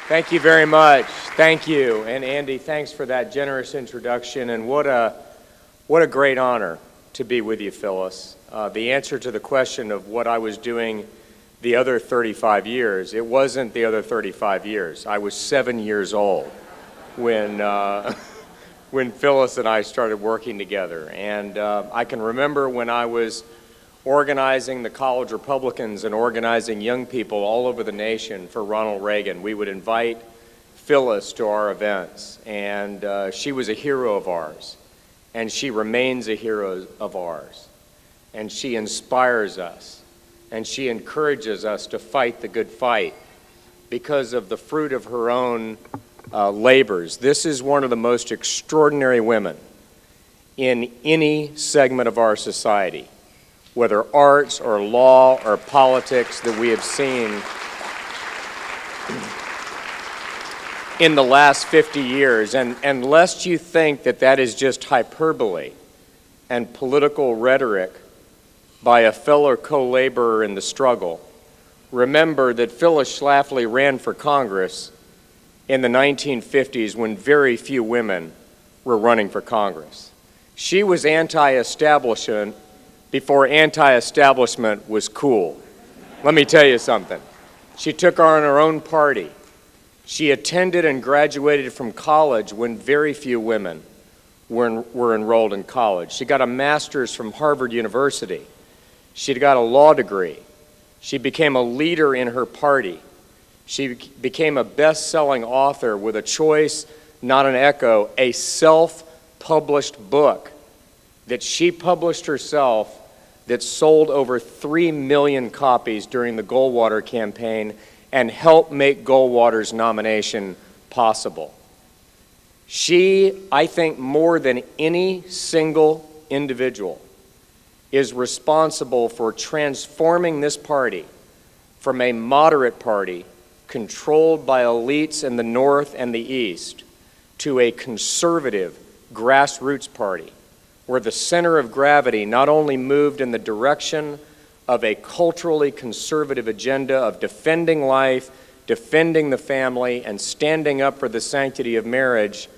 Thank you very much. Thank you. And Andy, thanks for that generous introduction. And what a great honor to be with you, Phyllis. The answer to the question of what I was doing the other 35 years, it wasn't the other 35 years. I was 7 years old when, when Phyllis and I started working together. And I can remember when I was organizing the college Republicans and organizing young people all over the nation for Ronald Reagan. We would invite Phyllis to our events, and she was a hero of ours, and she remains a hero of ours, and she inspires us, and she encourages us to fight the good fight because of the fruit of her own labors. This is one of the most extraordinary women in any segment of our society, whether arts or law or politics, that we have seen in the last 50 years. And lest you think that that is just hyperbole and political rhetoric by a fellow co-laborer in the struggle, remember that Phyllis Schlafly ran for Congress in the 1950s when very few women were running for Congress. She was anti-establishment before anti-establishment was cool. Let me tell you something. She took on her own party. She attended and graduated from college when very few women were enrolled in college. She got a master's from Harvard University. She got a law degree. She became a leader in her party. She became a best-selling author with a choice, not an echo, a self-published book that she published herself that sold over 3 million copies during the Goldwater campaign and helped make Goldwater's nomination possible. She, I think, more than any single individual, is responsible for transforming this party from a moderate party controlled by elites in the North and the East to a conservative grassroots party, where the center of gravity not only moved in the direction of a culturally conservative agenda of defending life, defending the family, and standing up for the sanctity of marriage,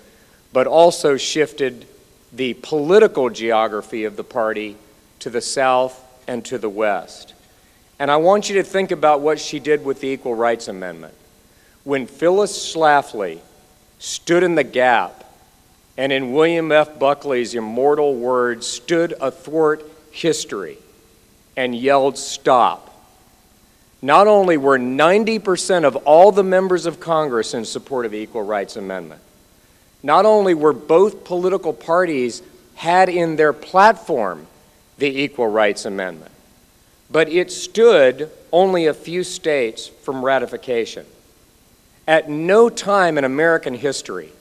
but also shifted the political geography of the party to the South and to the West. And I want you to think about what she did with the Equal Rights Amendment. When Phyllis Schlafly stood in the gap and in William F. Buckley's immortal words, stood athwart history and yelled, "Stop." Not only were 90% of all the members of Congress in support of the Equal Rights Amendment, not only were both political parties had in their platform the Equal Rights Amendment, but it stood only a few states from ratification. At no time in American history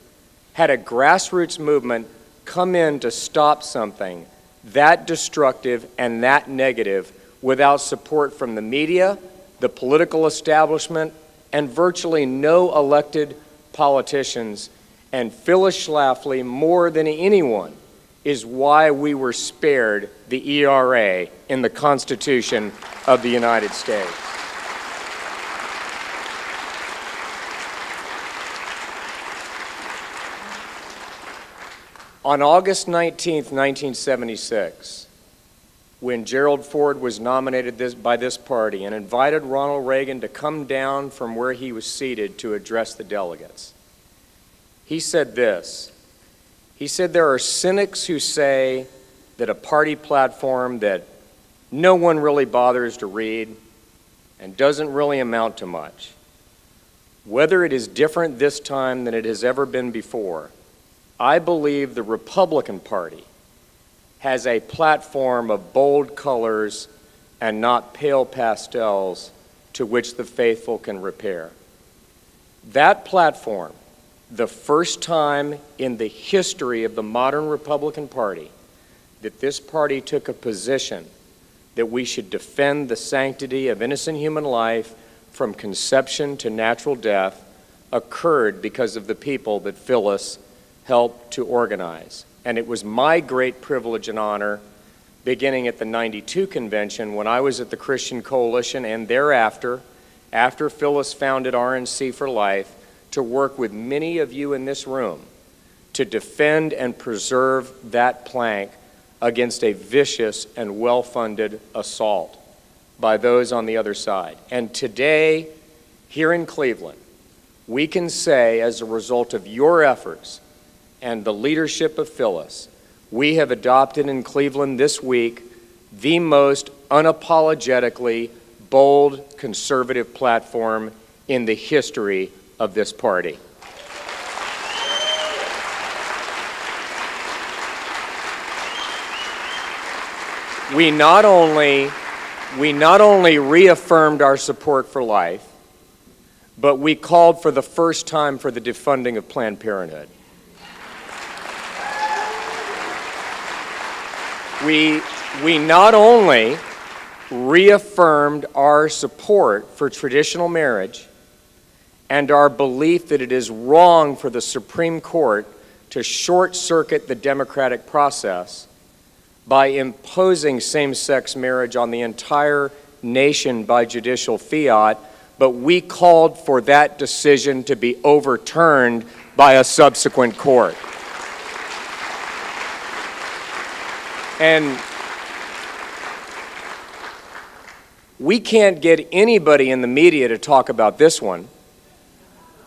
had a grassroots movement come in to stop something that destructive and that negative without support from the media, the political establishment, and virtually no elected politicians. And Phyllis Schlafly, more than anyone, is why we were spared the ERA in the Constitution of the United States. On August 19th, 1976, when Gerald Ford was nominated by this party and invited Ronald Reagan to come down from where he was seated to address the delegates, he said this. He said, "There are cynics who say that a party platform that no one really bothers to read and doesn't really amount to much. Whether it is different this time than it has ever been before, I believe the Republican Party has a platform of bold colors and not pale pastels to which the faithful can repair." That platform, the first time in the history of the modern Republican Party that this party took a position that we should defend the sanctity of innocent human life from conception to natural death, occurred because of the people that Phyllis helped to organize. And it was my great privilege and honor, beginning at the '92 convention when I was at the Christian Coalition, and thereafter, after Phyllis founded RNC for Life, to work with many of you in this room to defend and preserve that plank against a vicious and well-funded assault by those on the other side. And today, here in Cleveland, we can say, as a result of your efforts and the leadership of Phyllis, we have adopted in Cleveland this week the most unapologetically bold conservative platform in the history of this party. We not only reaffirmed our support for life, but we called for the first time for the defunding of Planned Parenthood. We not only reaffirmed our support for traditional marriage and our belief that it is wrong for the Supreme Court to short-circuit the democratic process by imposing same-sex marriage on the entire nation by judicial fiat, but we called for that decision to be overturned by a subsequent court. And we can't get anybody in the media to talk about this one.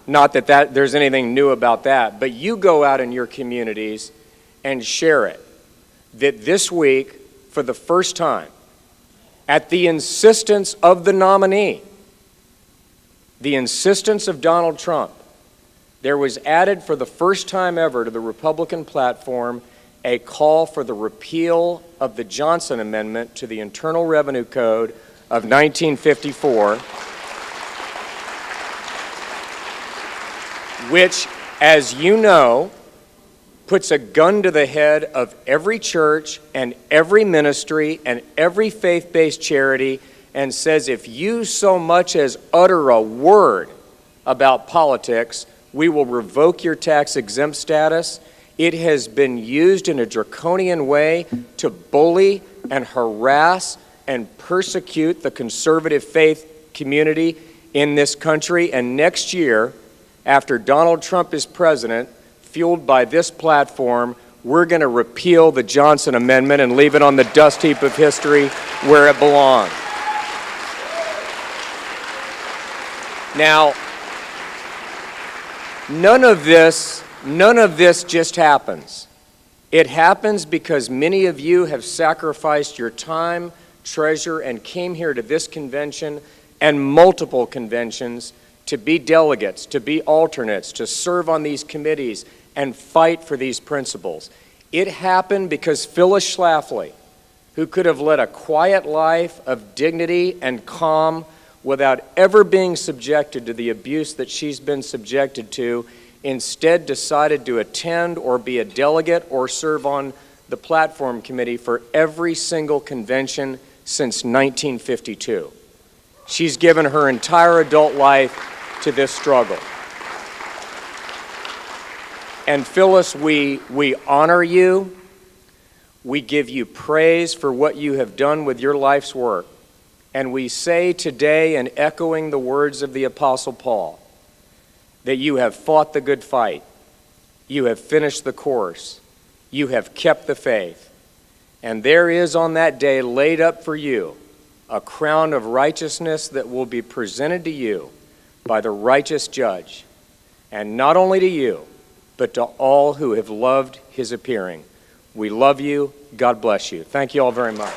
Not that there's anything new about that, but you go out in your communities and share it. That this week, for the first time, at the insistence of the nominee, the insistence of Donald Trump, there was added for the first time ever to the Republican platform a call for the repeal of the Johnson Amendment to the Internal Revenue Code of 1954, which, as you know, puts a gun to the head of every church and every ministry and every faith-based charity and says, if you so much as utter a word about politics, we will revoke your tax-exempt status. It has been used in a draconian way to bully and harass and persecute the conservative faith community in this country. And next year, after Donald Trump is president, fueled by this platform, we're going to repeal the Johnson Amendment and leave it on the dust heap of history where it belongs. Now, none of this just happens. It happens because many of you have sacrificed your time, treasure, and came here to this convention and multiple conventions to be delegates, to be alternates, to serve on these committees and fight for these principles. It happened because Phyllis Schlafly, who could have led a quiet life of dignity and calm without ever being subjected to the abuse that she's been subjected to, instead decided to attend or be a delegate or serve on the platform committee for every single convention since 1952. She's given her entire adult life to this struggle. And Phyllis, we honor you. We give you praise for what you have done with your life's work. And we say today, in echoing the words of the Apostle Paul, that you have fought the good fight, you have finished the course, you have kept the faith, and there is on that day laid up for you a crown of righteousness that will be presented to you by the righteous judge, and not only to you, but to all who have loved his appearing. We love you. God bless you. Thank you all very much.